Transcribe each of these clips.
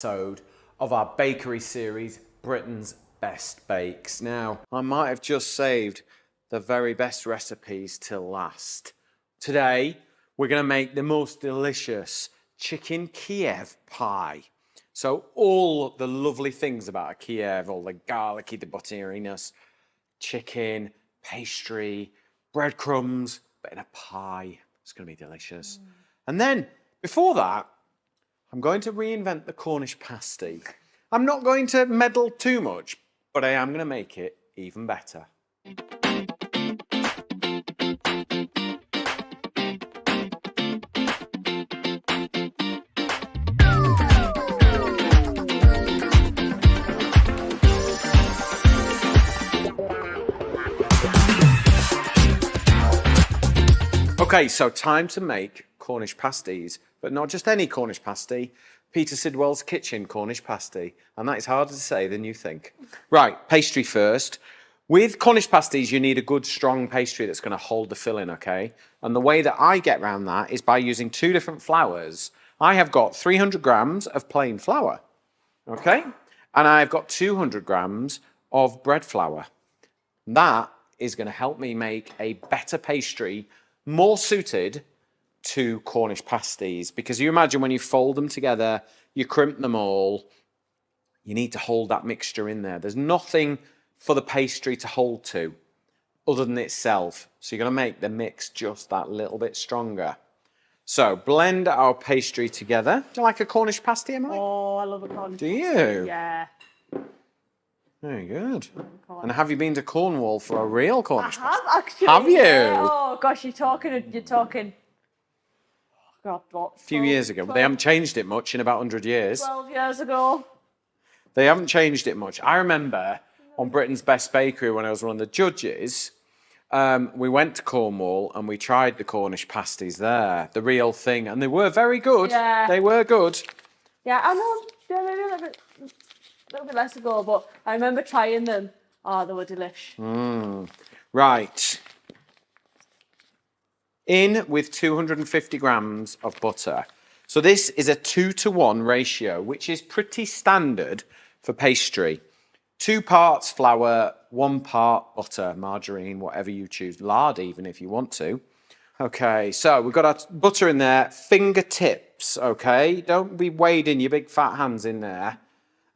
Episode of our bakery series, Britain's Best Bakes. Now, I might have just saved the very best recipes till last. Today, we're going to make the most delicious Chicken Kiev pie. So all the lovely things about a Kiev, all the garlicky, the butteriness, chicken, pastry, breadcrumbs, but in a pie. It's going to be delicious. And then, before that, I'm going to reinvent the Cornish pasty. I'm not going to meddle too much, but I am going to make it even better. Okay, so time to make Cornish pasties, but not just any Cornish pasty, Peter Sidwell's Kitchen Cornish pasty, and that is harder to say than you think. Right, pastry first. With Cornish pasties, you need a good strong pastry that's going to hold the filling, okay? And the way that I get around that is by using two different flours. I have got 300 grams of plain flour, okay? And I've got 200 grams of bread flour. That is going to help me make a better pastry, more suited to Cornish pasties, because you imagine when you fold them together, you crimp them all, you need to hold that mixture in there. There's nothing for the pastry to hold to other than itself. So you're going to make the mix just that little bit stronger. So blend our pastry together. Do you like a Cornish pasty, Emily? Oh, I love a Cornish pasty. Do you? Yeah. Very good. And have you been to Cornwall for a real Cornish pasty? I have actually. Have you? Yeah. Oh gosh, you're talking. God, what? A few years ago. 12, They haven't changed it much in about 100 years. 12 years ago. They haven't changed it much. I remember on Britain's Best Bakery when I was one of the judges, we went to Cornwall and we tried the Cornish pasties there, the real thing, and they were very good. Yeah. They were good. Yeah, I know. Yeah, maybe a little bit less ago, but I remember trying them. Oh, they were delish. Right. In with 250 grams of butter. So this is a 2-to-1 ratio, which is pretty standard for pastry. 2 parts flour, 1 part butter, margarine, whatever you choose, lard even if you want to. Okay, so we've got our butter in there, fingertips, okay? Don't be wading your big fat hands in there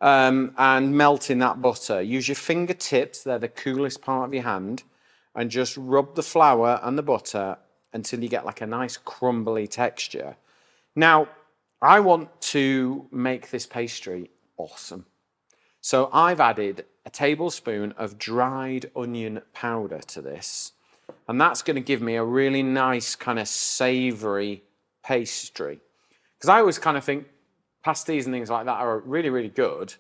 and melting that butter. Use your fingertips, they're the coolest part of your hand, and just rub the flour and the butter until you get like a nice crumbly texture. Now, I want to make this pastry awesome. So I've added a tablespoon of dried onion powder to this. And that's going to give me a really nice kind of savoury pastry. Because I always kind of think pasties and things like that are really, really good.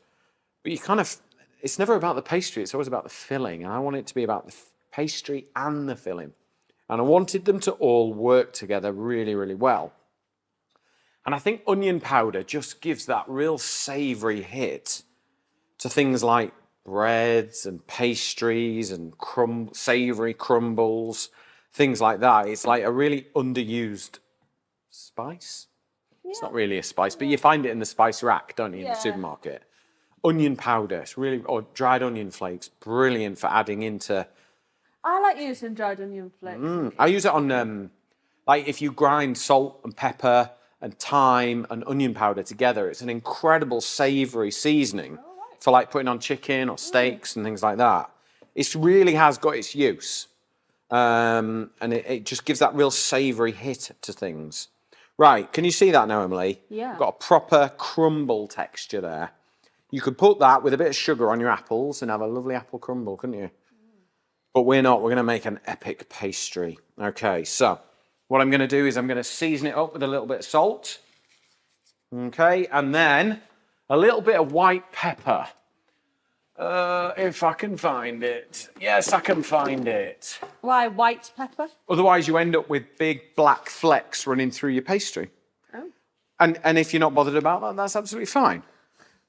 But you kind of, it's never about the pastry, it's always about the filling. And I want it to be about the pastry and the filling. And I wanted them to all work together really, really well. And I think onion powder just gives that real savoury hit to things like breads and pastries and savoury crumbles, things like that. It's like a really underused spice. Yeah. It's not really a spice, but you find it in the spice rack, don't you, in the supermarket. Onion powder, it's really, or dried onion flakes, brilliant for adding into. I like using dried onion flakes. I use it on, like if you grind salt and pepper and thyme and onion powder together, it's an incredible savoury seasoning for like putting on chicken or steaks and things like that. It really has got its use. And it just gives that real savoury hit to things. Right, can you see that now, Emily? Yeah. Got a proper crumble texture there. You could put that with a bit of sugar on your apples and have a lovely apple crumble, couldn't you? But we're not. We're going to make an epic pastry. Okay, so what I'm going to do is I'm going to season it up with a little bit of salt. Okay, and then a little bit of white pepper. If I can find it. Yes, I can find it. Why white pepper? Otherwise, you end up with big black flecks running through your pastry. Oh. And if you're not bothered about that, that's absolutely fine.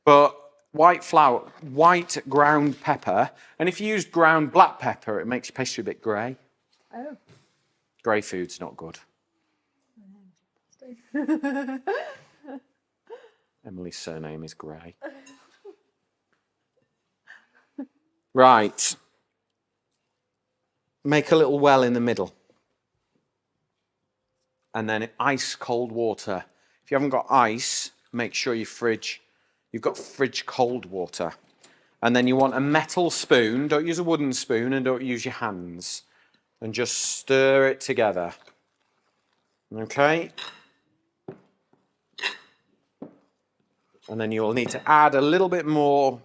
But white flour, white ground pepper, and if you use ground black pepper, it makes your pastry a bit grey. Oh. Grey food's not good. Emily's surname is Gray. Right. Make a little well in the middle. And then ice cold water. If you haven't got ice, make sure you've got fridge cold water. And then you want a metal spoon. Don't use a wooden spoon and don't use your hands. And just stir it together. Okay? And then you'll need to add a little bit more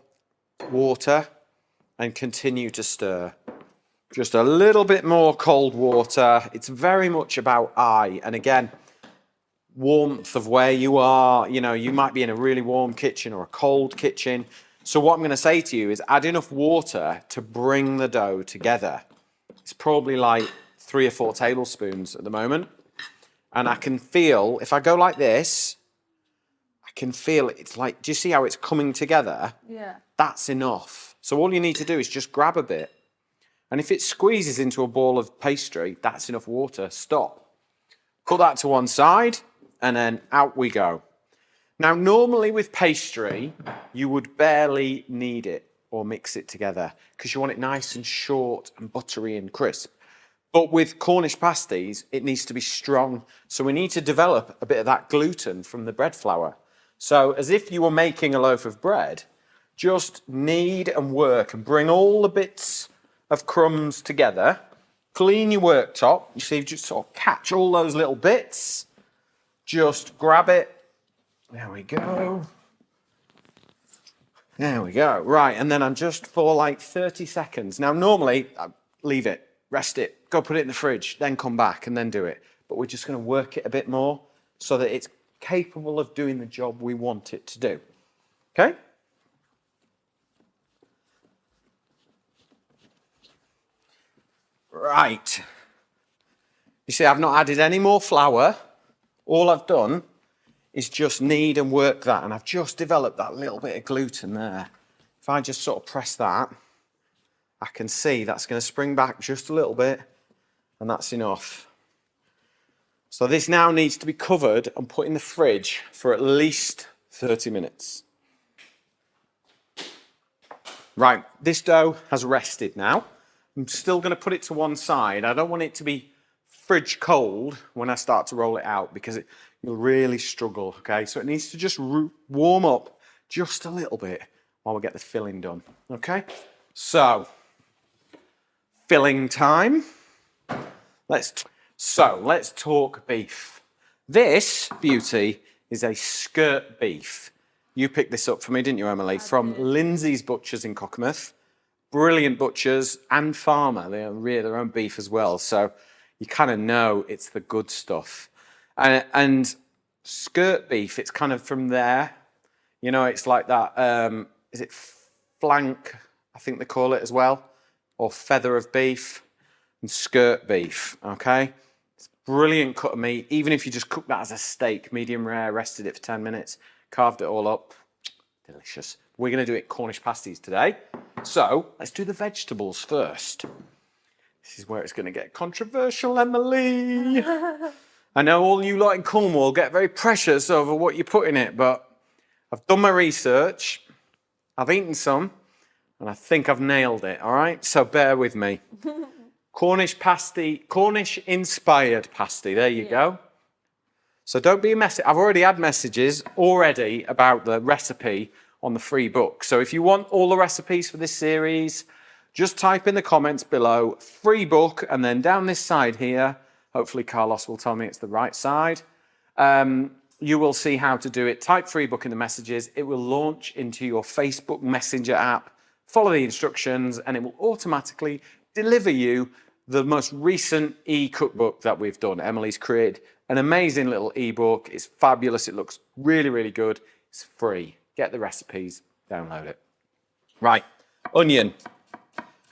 water and continue to stir. Just a little bit more cold water. It's very much about eye. And again, warmth of where you are. You know, you might be in a really warm kitchen or a cold kitchen. So what I'm going to say to you is add enough water to bring the dough together. It's probably like 3 or 4 tablespoons at the moment. And I can feel, if I go like this, I can feel it's like, do you see how it's coming together? Yeah. That's enough. So all you need to do is just grab a bit. And if it squeezes into a ball of pastry, that's enough water. Stop. Put that to one side, and then out we go. Now, normally with pastry, you would barely knead it or mix it together because you want it nice and short and buttery and crisp. But with Cornish pasties, it needs to be strong. So we need to develop a bit of that gluten from the bread flour. So as if you were making a loaf of bread, just knead and work and bring all the bits of crumbs together. Clean your worktop. You see, just sort of catch all those little bits. Just grab it. There we go. There we go. Right, and then I'm just for like 30 seconds. Now, normally, I leave it, rest it, go put it in the fridge, then come back and then do it. But we're just going to work it a bit more so that it's capable of doing the job we want it to do. Okay? Right. You see, I've not added any more flour. All I've done is just knead and work that, and I've just developed that little bit of gluten there. If I just sort of press that, I can see that's going to spring back just a little bit, and that's enough. So this now needs to be covered and put in the fridge for at least 30 minutes. Right, this dough has rested now. I'm still going to put it to one side. I don't want it to be fridge cold when I start to roll it out because you'll really struggle, okay? So it needs to just warm up just a little bit while we get the filling done, okay? So, filling time. Let's talk beef. This beauty is a skirt beef. You picked this up for me, didn't you, Emily? From Lindsay's Butchers in Cockermouth. Brilliant butchers and farmer. They rear their own beef as well. So you kind of know it's the good stuff. And skirt beef, it's kind of from there. You know, it's like that, is it flank, I think they call it as well, or feather of beef, and skirt beef, okay? It's brilliant cut of meat. Even if you just cook that as a steak, medium rare, rested it for 10 minutes, carved it all up, delicious. We're going to do it Cornish pasties today. So let's do the vegetables first. This is where it's going to get controversial, Emily. I know all you lot in Cornwall get very precious over what you put in it, but I've done my research, I've eaten some, and I think I've nailed it, all right? So bear with me. Cornish pasty, Cornish-inspired pasty, there you go. So don't be a mess. I've already had messages already about the recipe on the free book. So if you want all the recipes for this series, just type in the comments below, free book, and then down this side here, hopefully Carlos will tell me it's the right side, you will see how to do it. Type free book in the messages. It will launch into your Facebook Messenger app. Follow the instructions, and it will automatically deliver you the most recent e-cookbook that we've done. Emily's created an amazing little e-book. It's fabulous. It looks really, really good. It's free. Get the recipes, download it. Right, onion.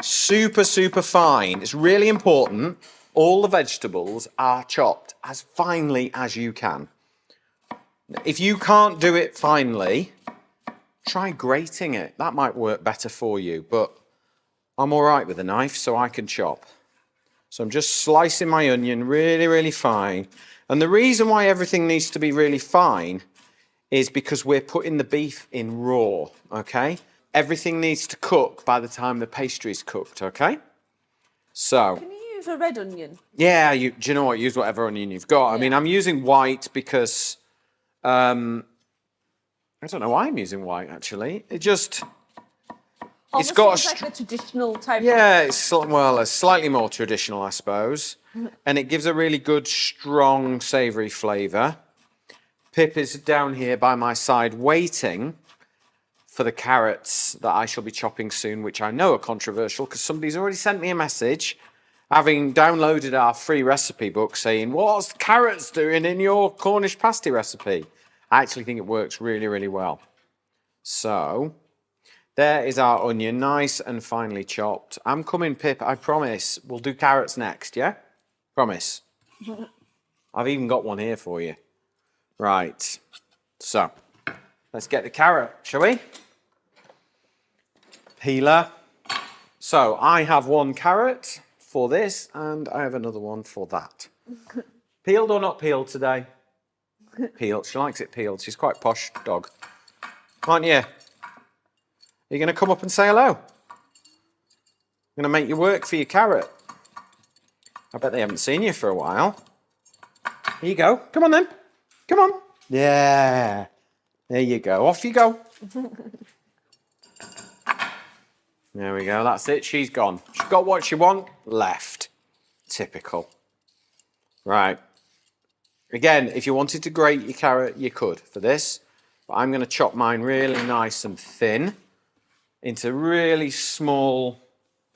Super, super fine. It's really important. All the vegetables are chopped as finely as you can. If you can't do it finely, try grating it. That might work better for you, but I'm all right with a knife, so I can chop. So I'm just slicing my onion really, really fine. And the reason why everything needs to be really fine is because we're putting the beef in raw, okay? Everything needs to cook by the time the pastry's cooked, okay? So... Can you use a red onion? Yeah, do you know what? Use whatever onion you've got. I mean, I'm using white because... I don't know why I'm using white, actually. It just... Almost it's got like a traditional type. Yeah, it's slightly more traditional, I suppose. And it gives a really good, strong, savoury flavour. Pip is down here by my side waiting for the carrots that I shall be chopping soon, which I know are controversial because somebody's already sent me a message having downloaded our free recipe book saying, what's carrots doing in your Cornish pasty recipe? I actually think it works really, really well. So... there is our onion, nice and finely chopped. I'm coming, Pip, I promise. We'll do carrots next, yeah? Promise. I've even got one here for you. Right. So, let's get the carrot, shall we? Peeler. So, I have one carrot for this, and I have another one for that. Peeled or not peeled today? Peeled. She likes it peeled. She's quite a posh dog. Aren't you? Are you going to come up and say hello? I'm going to make you work for your carrot. I bet they haven't seen you for a while. Here you go. Come on then. Come on. Yeah. There you go. Off you go. There we go. That's it. She's gone. She's got what she wants. Left. Typical. Right. Again, if you wanted to grate your carrot, you could for this. But I'm going to chop mine really nice and thin into really small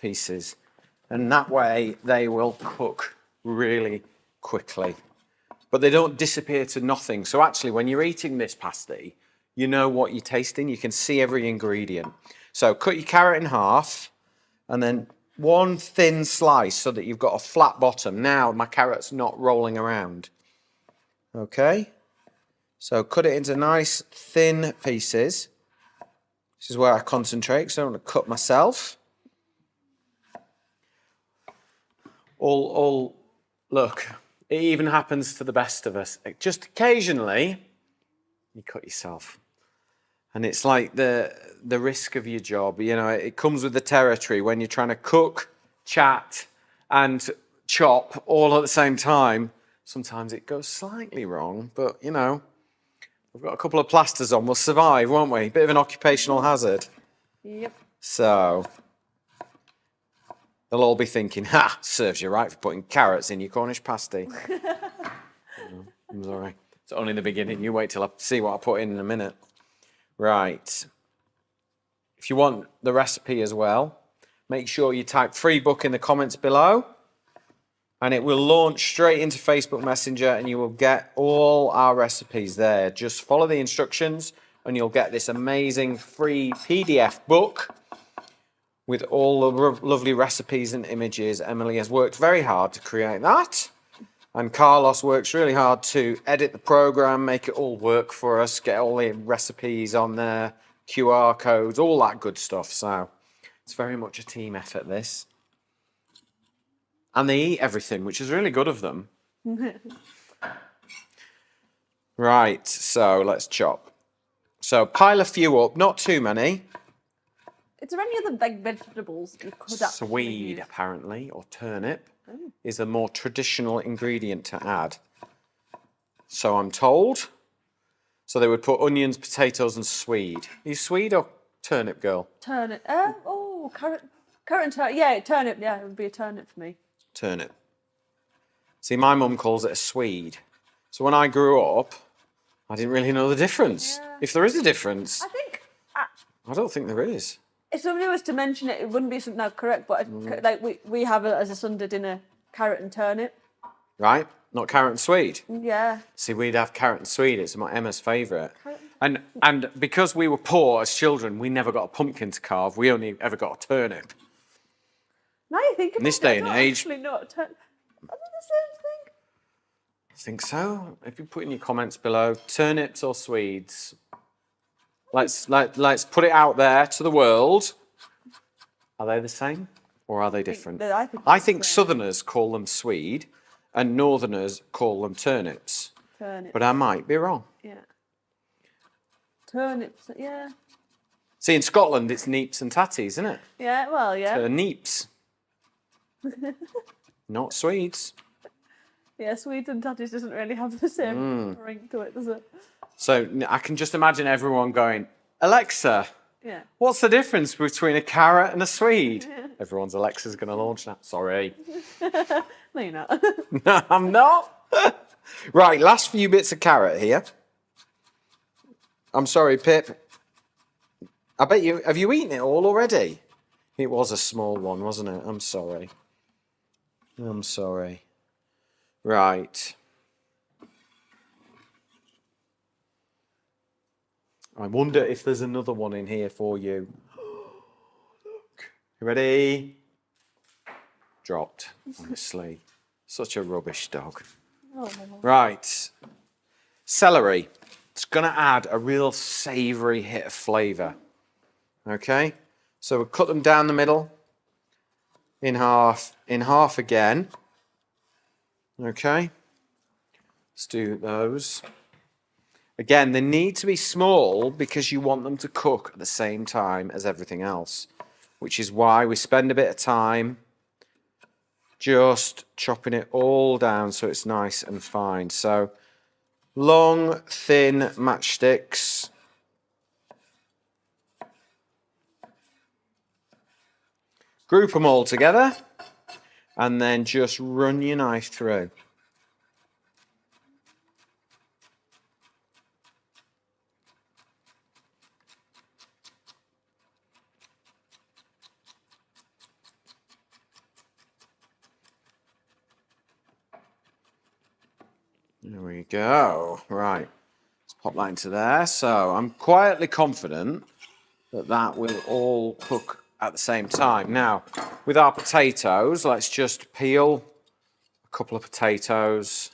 pieces. And that way they will cook really quickly. But they don't disappear to nothing. So actually, when you're eating this pasty, you know what you're tasting. You can see every ingredient. So cut your carrot in half and then one thin slice so that you've got a flat bottom. Now my carrot's not rolling around. Okay? So cut it into nice thin pieces. This is where I concentrate because I don't want to cut myself. Look, it even happens to the best of us. Just occasionally, you cut yourself. And it's like the risk of your job. You know, it comes with the territory when you're trying to cook, chat, and chop all at the same time. Sometimes it goes slightly wrong, but, you know, we've got a couple of plasters on. We'll survive, won't we? Bit of an occupational hazard. Yep. So, they'll all be thinking, ha, serves you right for putting carrots in your Cornish pasty. I'm sorry. It's only the beginning. You wait till I see what I put in a minute. Right. If you want the recipe as well, make sure you type free book in the comments below. And it will launch straight into Facebook Messenger and you will get all our recipes there. Just follow the instructions and you'll get this amazing free PDF book with all the lovely recipes and images. Emily has worked very hard to create that. And Carlos works really hard to edit the program, make it all work for us, get all the recipes on there, QR codes, all that good stuff. So it's very much a team effort, this. And they eat everything, which is really good of them. Right, so let's chop. So pile a few up, not too many. Is there any other big vegetables you could actually Swede, use? apparently, or turnip, is a more traditional ingredient to add. So I'm told. So they would put onions, potatoes, and swede. Are you Swede or turnip girl? Turnip. Carrot and turnip. Yeah, turnip. Yeah, it would be a turnip for me. Turnip. See, my mum calls it a swede. So when I grew up, I didn't really know the difference. Yeah. If there is a difference. I think I don't think there is. if somebody was to mention it, it wouldn't be something that's correct. But like we have it as a Sunday dinner, carrot and turnip. Right? Not carrot and swede. Yeah. See, we'd have carrot and swede. It's my Emma's favourite. And because we were poor as children, we never got a pumpkin to carve. We only ever got a turnip. Now you think about In this it, day I and don't age- actually know what are they the same thing? I think so. If you put in your comments below, turnips or swedes. Let's put it out there to the world. Are they the same or are they different? I think Southerners call them swede and Northerners call them turnips. Turnip. But I might be wrong. Yeah. Turnips, yeah. See, in Scotland, it's neeps and tatties, isn't it? Yeah, well, yeah. Turnips. Not Swedes. Yeah, Swedes and tatties doesn't really have the same ring to it, does it? So I can just imagine everyone going, Alexa, Yeah. what's the difference between a carrot and a Swede? Everyone's Alexa's going to launch that. Sorry. No, you're not. No, I'm not. Right, last few bits of carrot here. I'm sorry, Pip. I bet you, have you eaten it all already? It was a small one, wasn't it? I'm sorry. I'm sorry. Right. I wonder if there's another one in here for you. Look. You ready? Dropped, honestly. Such a rubbish dog. Oh. Right. Celery. It's going to add a real savoury hit of flavour. Okay? So we'll cut them down the middle. In half again. Okay? Let's do those. Again, they need to be small because you want them to cook at the same time as everything else, which is why we spend a bit of time just chopping it all down so it's nice and fine. So, long, thin matchsticks. Group them all together and then just run your knife through. There we go. Right. Let's pop that into there. So I'm quietly confident that that will all cook at the same time. Now, with our potatoes, let's just peel a couple of potatoes.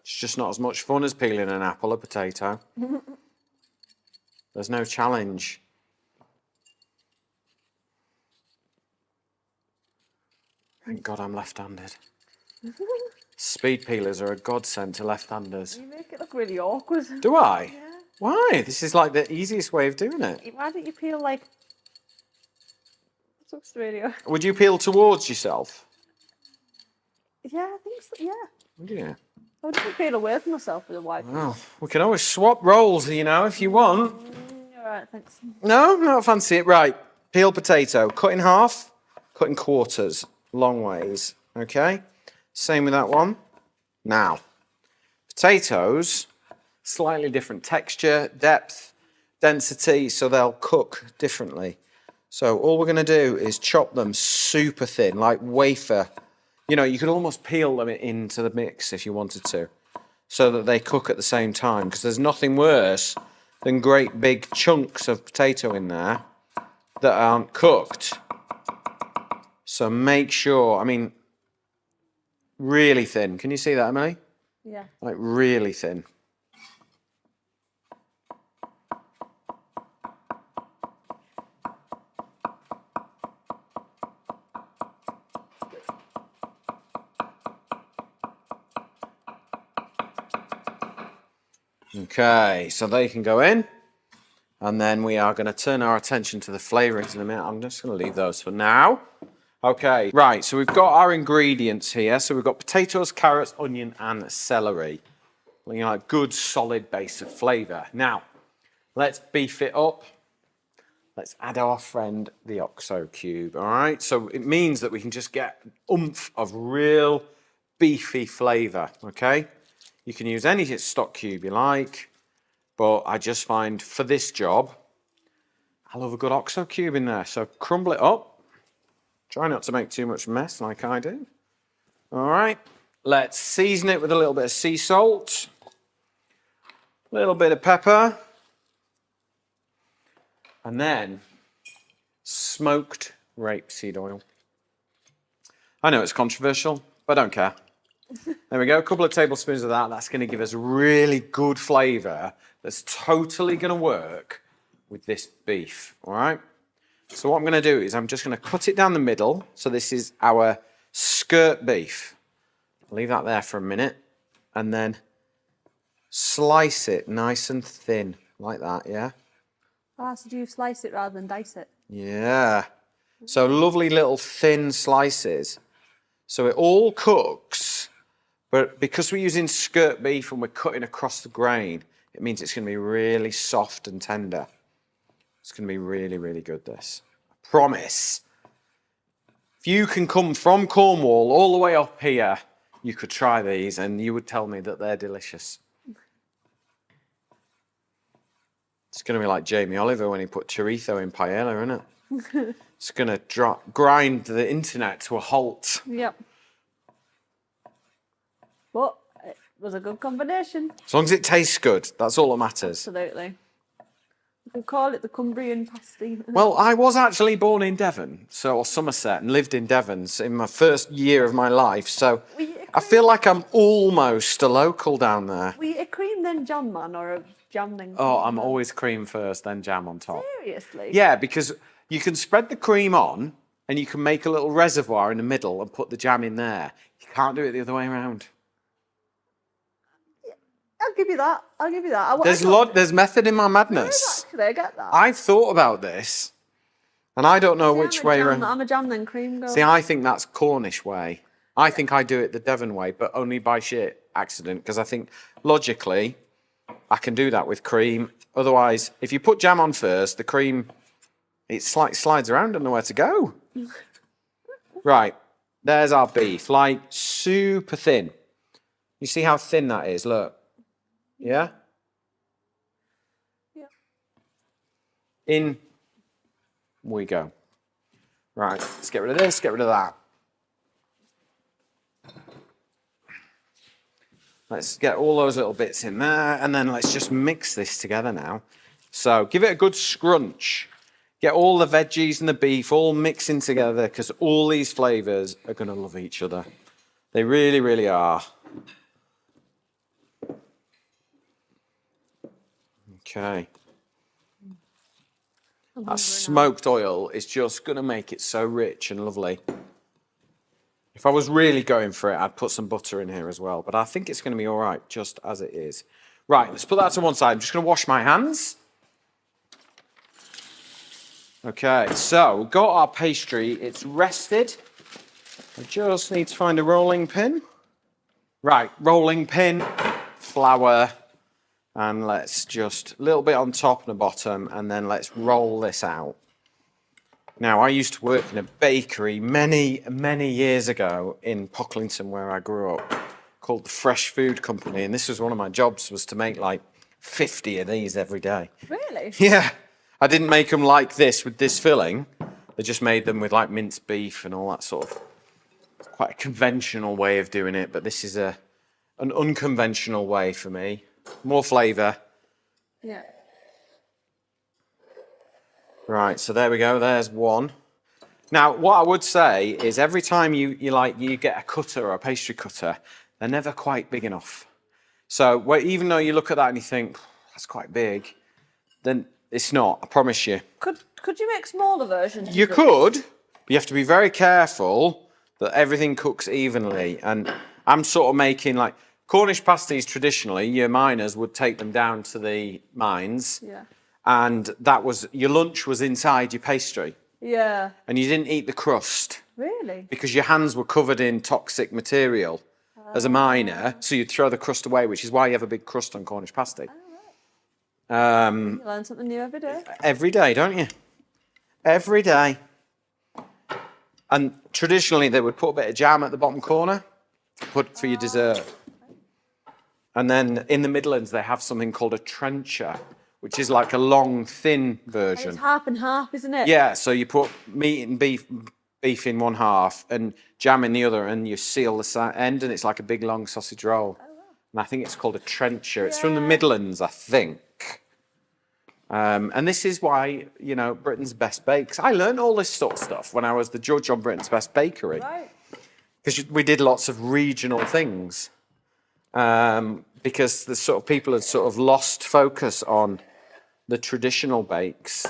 It's just not as much fun as peeling an apple or potato. There's no challenge. Thank God I'm left-handed. Speed peelers are a godsend to left-handers. You make it look really awkward. Do I? Yeah. Why? This is like the easiest way of doing it. Why don't you peel like... This looks really awkward. Would you peel towards yourself? Yeah, I think so, yeah. Would you? I wouldn't peel away from myself with a white. Well, we can always swap roles, you know, if you want. All right, thanks. No, not fancy it. Right, peeled potato. Cut in half, cut in quarters. Long ways, okay? Same with that one. Now, potatoes, slightly different texture, depth, density, so they'll cook differently. So all we're going to do is chop them super thin, like wafer. You know, you could almost peel them into the mix if you wanted to, so that they cook at the same time, because there's nothing worse than great big chunks of potato in there that aren't cooked. So make sure, I mean, really thin. Can you see that, Emily? Yeah. Like really thin. Okay, so they can go in. And then we are going to turn our attention to the flavourings in a minute. I'm just going to leave those for now. Okay, right, so we've got our ingredients here. So we've got potatoes, carrots, onion, and celery. You know, a good solid base of flavour. Now, let's beef it up. Let's add our friend, the OXO cube, all right? So it means that we can just get an oomph of real beefy flavour, okay? You can use any stock cube you like, but I just find for this job, I love a good OXO cube in there. So crumble it up. Try not to make too much mess like I do. All right, let's season it with a little bit of sea salt, a little bit of pepper, and then smoked rapeseed oil. I know it's controversial, but I don't care. There we go, a couple of tablespoons of that. That's going to give us really good flavour that's totally going to work with this beef, all right? So what I'm going to do is I'm just going to cut it down the middle. So this is our skirt beef. Leave that there for a minute. and then slice it nice and thin, like that, yeah? Ah, so do you slice it rather than dice it? Yeah. So lovely little thin slices. So it all cooks, but because we're using skirt beef and we're cutting across the grain, it means it's going to be really soft and tender. It's going to be really, really good, this. I promise. If you can come from Cornwall all the way up here, you could try these and you would tell me that they're delicious. It's going to be like Jamie Oliver when he put chorizo in paella, isn't it? It's going to grind the internet to a halt. Yep. But it was a good combination. As long as it tastes good, that's all that matters. Absolutely. You could call it the Cumbrian pasty. Well, I was actually born in Devon, or Somerset, and lived in Devon in my first year of my life. So I feel like I'm almost a local down there. Were you a cream then jam man or a jam then cream? Oh, I'm always cream first, then jam on top. Seriously? Yeah, because you can spread the cream on and you can make a little reservoir in the middle and put the jam in there. You can't do it the other way around. I'll give you that. I'll give you that. There's method in my madness. Actually, I get that. I've thought about this, and I don't know which way around. I'm a jam then cream girl. See, I think that's Cornish way. I think I do it the Devon way, but only by sheer accident, because I think logically I can do that with cream. Otherwise, if you put jam on first, the cream, it like slides around, don't know where to go. Right, there's our beef, like super thin. You see how thin that is? Look. Yeah? Yeah. In we go. Right, let's get rid of this, get rid of that. Let's get all those little bits in there, and then let's just mix this together now. So give it a good scrunch. Get all the veggies and the beef all mixing together, because all these flavours are going to love each other. They really, really are. Okay. That smoked oil is just going to make it so rich and lovely. If I was really going for it, I'd put some butter in here as well. But I think it's going to be all right, just as it is. Right, let's put that to one side. I'm just going to wash my hands. Okay, so we've got our pastry. It's rested. I just need to find a rolling pin. Right, rolling pin, flour. And let's just a little bit on top and the bottom, and then let's roll this out. Now, I used to work in a bakery many, many years ago in Pocklington, where I grew up, called the Fresh Food Company. And this was one of my jobs, was to make like 50 of these every day. Really? Yeah. I didn't make them like this with this filling. They just made them with like minced beef and all that sort of, quite a conventional way of doing it. But this is an unconventional way for me. More flavour. Yeah. Right, so there we go. There's one. Now, what I would say is every time you get a cutter or a pastry cutter, they're never quite big enough. So even though you look at that and you think that's quite big, then it's not. I promise you. Could you make smaller versions? You could. But you have to be very careful that everything cooks evenly. And I'm sort of making like Cornish pasties. Traditionally, your miners would take them down to the mines. Yeah. And that was, your lunch was inside your pastry. Yeah. And you didn't eat the crust. Really? Because your hands were covered in toxic material as a miner, so you'd throw the crust away, which is why you have a big crust on Cornish pasty. Oh, right. You learn something new every day. Every day, don't you? Every day. And traditionally, they would put a bit of jam at the bottom corner, put for your dessert. And then in the Midlands, they have something called a trencher, which is like a long, thin version. It's half and half, isn't it? Yeah, so you put meat and beef in one half and jam in the other, and you seal the end, and it's like a big, long sausage roll. Oh, wow. And I think it's called a trencher. Yeah. It's from the Midlands, I think. And this is why, Britain's Best Bakes. I learned all this sort of stuff when I was the judge on Britain's Best Bakery. Right. Because we did lots of regional things. Because the sort of people had sort of lost focus on the traditional bakes.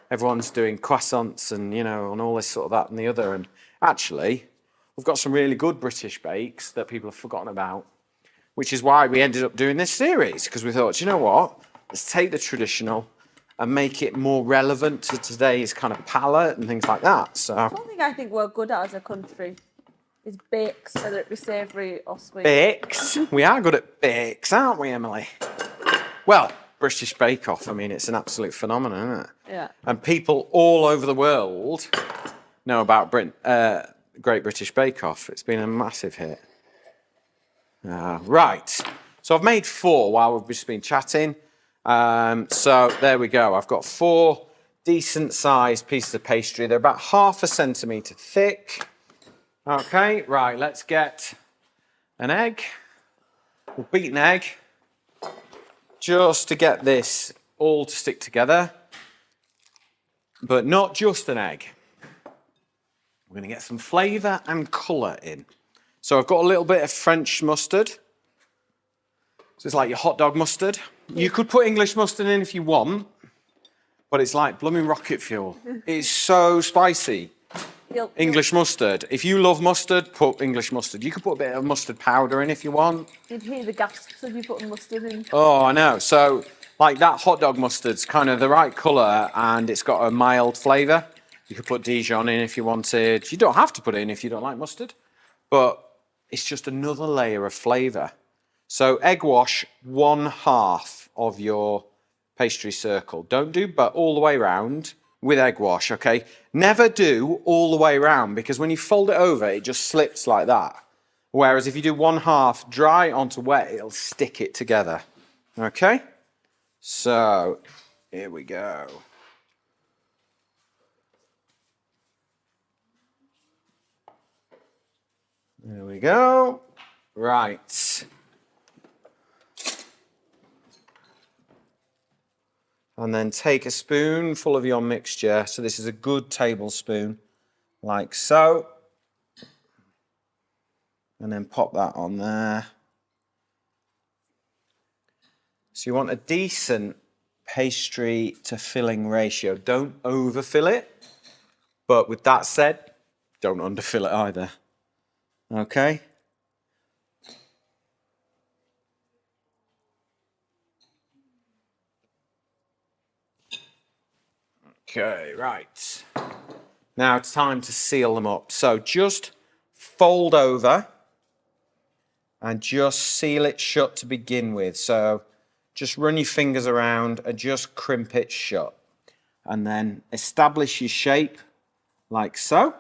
Everyone's doing croissants and, and all this sort of that and the other. And actually, we've got some really good British bakes that people have forgotten about. which is why we ended up doing this series, because we thought, you know what, let's take the traditional and make it more relevant to today's kind of palate and things like that. So One thing I think we're good at as a country is bakes, whether it be savoury or sweet. bakes, we are good at bakes, aren't we, Emily? Well, British Bake Off, I mean, it's an absolute phenomenon, isn't it? Yeah. And people all over the world know about Great British Bake Off. It's been a massive hit. Right, so I've made 4 while we've just been chatting. So there we go. I've got 4 decent sized pieces of pastry. They're about 1/2 centimetre thick. Okay, right, let's get an egg. We'll beat an egg just to get this all to stick together. But not just an egg. We're going to get some flavour and colour in. So I've got a little bit of French mustard. So it's like your hot dog mustard. You could put English mustard in if you want, but it's like blooming rocket fuel. It's so spicy. English mustard. If you love mustard, put English mustard. You could put a bit of mustard powder in if you want. You'd hear the gasps of you putting mustard in. Oh, I know. So like that hot dog mustard's kind of the right colour and it's got a mild flavour. You could put Dijon in if you wanted. You don't have to put it in if you don't like mustard, but it's just another layer of flavour. So egg wash 1/2 of your pastry circle. Don't do but all the way around with egg wash, okay? Never do all the way around because when you fold it over, it just slips like that. Whereas if you do 1/2 dry onto wet, it'll stick it together, okay? So here we go. There we go. Right. And then take a spoonful of your mixture. So this is a good tablespoon, like so. And then pop that on there. So you want a decent pastry to filling ratio. Don't overfill it. But with that said, don't underfill it either. Okay? Okay, right. Now it's time to seal them up. So just fold over and just seal it shut to begin with. So just run your fingers around and just crimp it shut. And then establish your shape like so.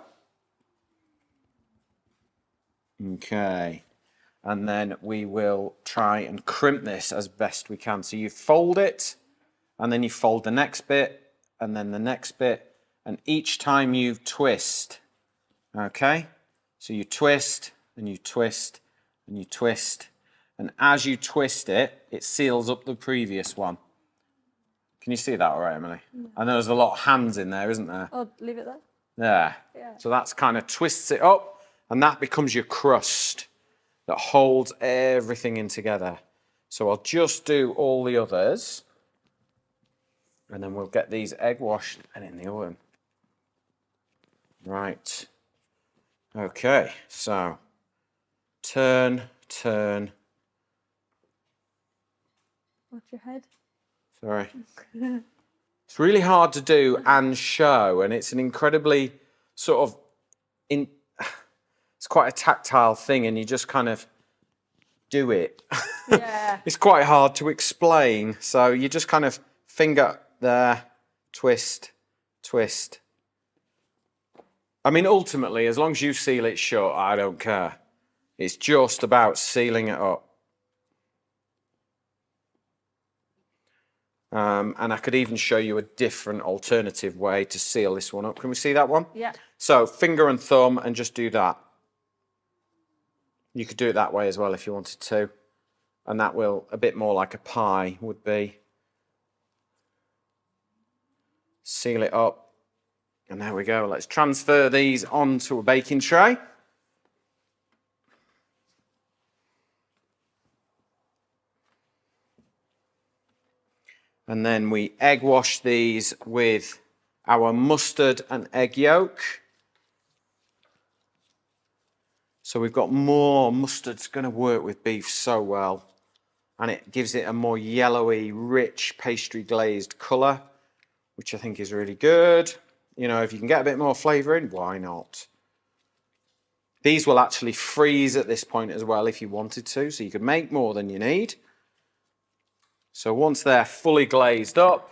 Okay. And then we will try and crimp this as best we can. So you fold it and then you fold the next bit and then the next bit, and each time you twist, okay? So you twist, and you twist, and you twist, and as you twist it, it seals up the previous one. Can you see that all right, Emily? Yeah. I know there's a lot of hands in there, isn't there? Oh, leave it there? Yeah. Yeah. So that's kind of twists it up, and that becomes your crust that holds everything in together. So I'll just do all the others. And then we'll get these egg washed and in the oven. Right. Okay, so turn. Watch your head. Sorry. It's really hard to do and show, and it's an incredibly sort of, it's quite a tactile thing, and you just kind of do it. Yeah. It's quite hard to explain. So you just kind of finger there, twist, twist. I mean, ultimately, as long as you seal it shut, I don't care. It's just about sealing it up. And I could even show you a different alternative way to seal this one up. Can we see that one? Yeah. So finger and thumb and just do that. You could do it that way as well if you wanted to. And that will, a bit more like a pie would be. Seal it up. And there we go. Let's transfer these onto a baking tray. And then we egg wash these with our mustard and egg yolk. So we've got more mustard. It's going to work with beef so well. And it gives it a more yellowy, rich, pastry glazed colour, which I think is really good. You know, if you can get a bit more flavour in, why not? These will actually freeze at this point as well if you wanted to, so you could make more than you need. So once they're fully glazed up,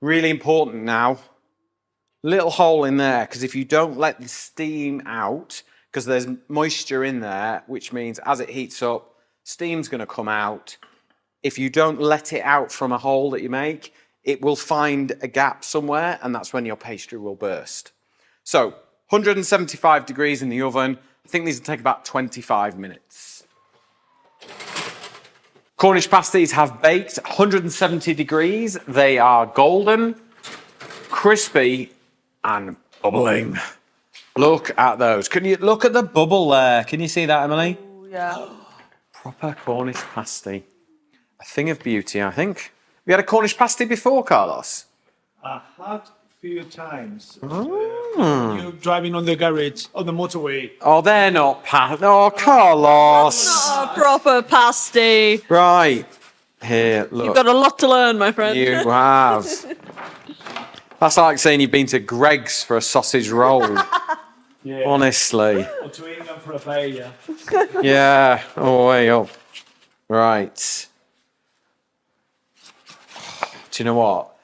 really important now, little hole in there, because if you don't let the steam out, because there's moisture in there, which means as it heats up, steam's going to come out. If you don't let it out from a hole that you make, it will find a gap somewhere, and that's when your pastry will burst. So 175 degrees in the oven. I think these will take about 25 minutes. Cornish pasties have baked 170 degrees. They are golden, crispy, and bubbling. Look at those. Can you look at the bubble there? Can you see that, Emily? Oh, yeah. Proper Cornish pasty. A thing of beauty, I think. Have you had a Cornish pasty before, Carlos? I had a few times. You're driving on the garage, on the motorway. Oh, they're not Oh, Carlos. Not a proper pasty. Right. Here, look. You've got a lot to learn, my friend. You have. That's like saying you've been to Greg's for a sausage roll. Yeah. Honestly. Or to England for a paella. Yeah. Oh, way up. Right. Do you know what?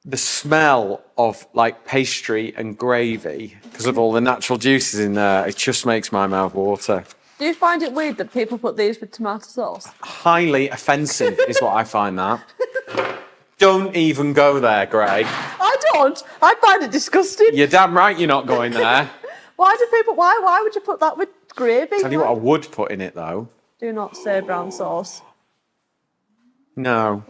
The smell of like pastry and gravy, because of all the natural juices in there, it just makes my mouth water. Do you find it weird that people put these with tomato sauce? Highly offensive is what I find that. Don't even go there, Greg. I don't. I find it disgusting. You're damn right you're not going there. Why do people? Why would you put that with gravy? Tell you what I would put in it though. Do not say brown sauce. No.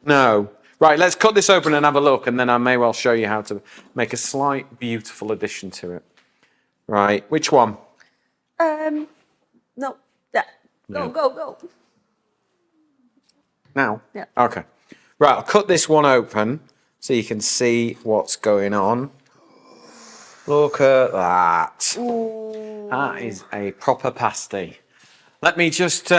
No. Right, let's cut this open and have a look, and then I may well show you how to make a slight, beautiful addition to it. Right, which one? No. Yeah. Go. Now? Yeah. Okay. Right, I'll cut this one open so you can see what's going on. Look at that. Ooh. That is a proper pasty. Let me just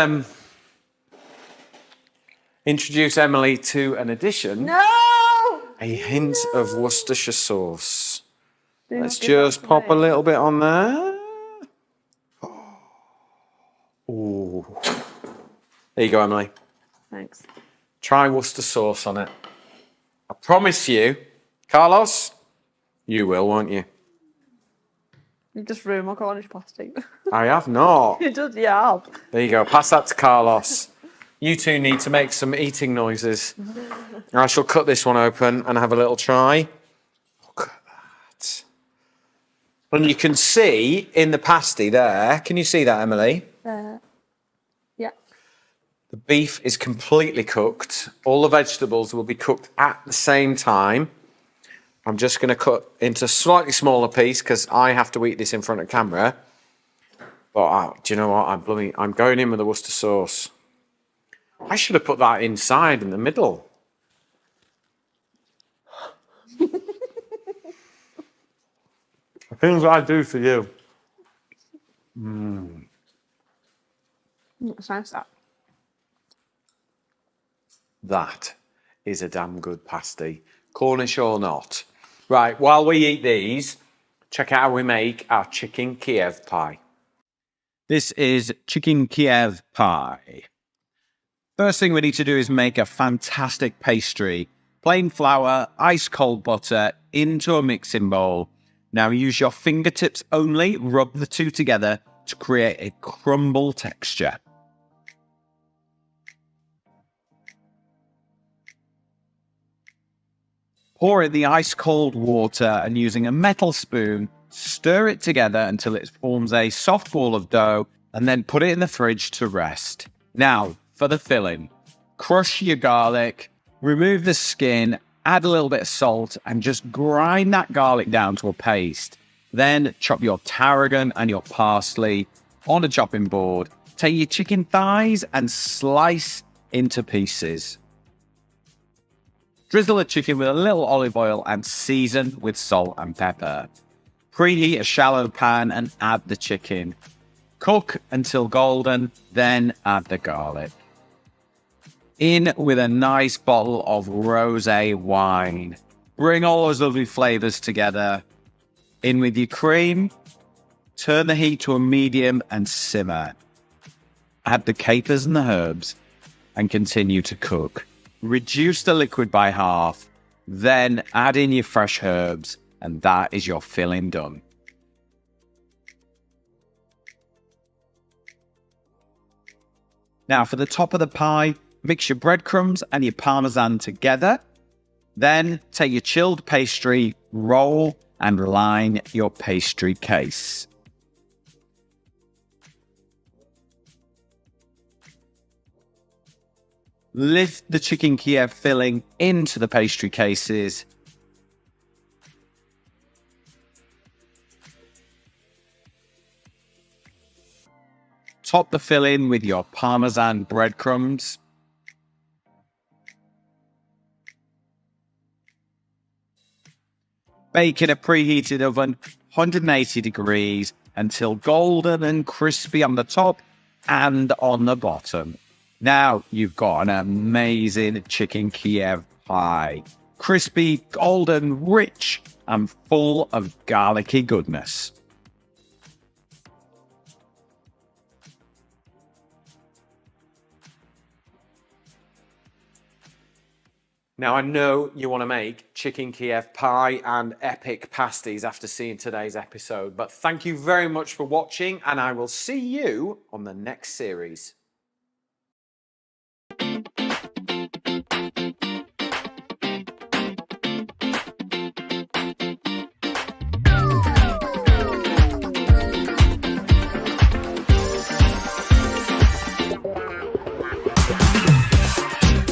introduce Emily to an addition. No. A hint of Worcestershire sauce. Do Let's not give just that to pop a me. little bit on there. Ooh. There you go, Emily. Thanks. Try Worcester sauce on it. I promise you, Carlos, you will, won't you? You just ruined my Cornish pasty. I have not. You just, yeah. There you go. Pass that to Carlos. You two need to make some eating noises. I shall cut this one open and have a little try. Look at that. And you can see in the pasty there, can you see that, Emily? Yeah. The beef is completely cooked. All the vegetables will be cooked at the same time. I'm just going to cut into a slightly smaller piece because I have to eat this in front of camera. But do you know what? I'm going in with the Worcester sauce. I should have put that inside in the middle. The things I do for you. That's nice, that. That is a damn good pasty, Cornish or not. Right, while we eat these, check out how we make our Chicken Kiev pie. This is Chicken Kiev pie. First thing we need to do is make a fantastic pastry. Plain flour, ice cold butter into a mixing bowl. Now use your fingertips only, rub the two together to create a crumble texture. Pour in the ice cold water and using a metal spoon, stir it together until it forms a soft ball of dough and then put it in the fridge to rest. Now, for the filling, crush your garlic, remove the skin, add a little bit of salt and just grind that garlic down to a paste. Then chop your tarragon and your parsley on a chopping board. Take your chicken thighs and slice into pieces. Drizzle the chicken with a little olive oil and season with salt and pepper. Preheat a shallow pan and add the chicken. Cook until golden, then add the garlic. In with a nice bottle of rosé wine. Bring all those lovely flavors together. In with your cream. Turn the heat to a medium and simmer. Add the capers and the herbs and continue to cook. Reduce the liquid by half. Then add in your fresh herbs, and that is your filling done. Now for the top of the pie, mix your breadcrumbs and your parmesan together. Then take your chilled pastry, roll and line your pastry case. Lift the Chicken Kiev filling into the pastry cases. Top the filling with your parmesan breadcrumbs. Bake in a preheated oven, 180 degrees, until golden and crispy on the top and on the bottom. Now you've got an amazing Chicken Kiev pie. Crispy, golden, rich, and full of garlicky goodness. Now, I know you want to make Chicken Kiev pie and epic pasties after seeing today's episode, but thank you very much for watching, and I will see you on the next series.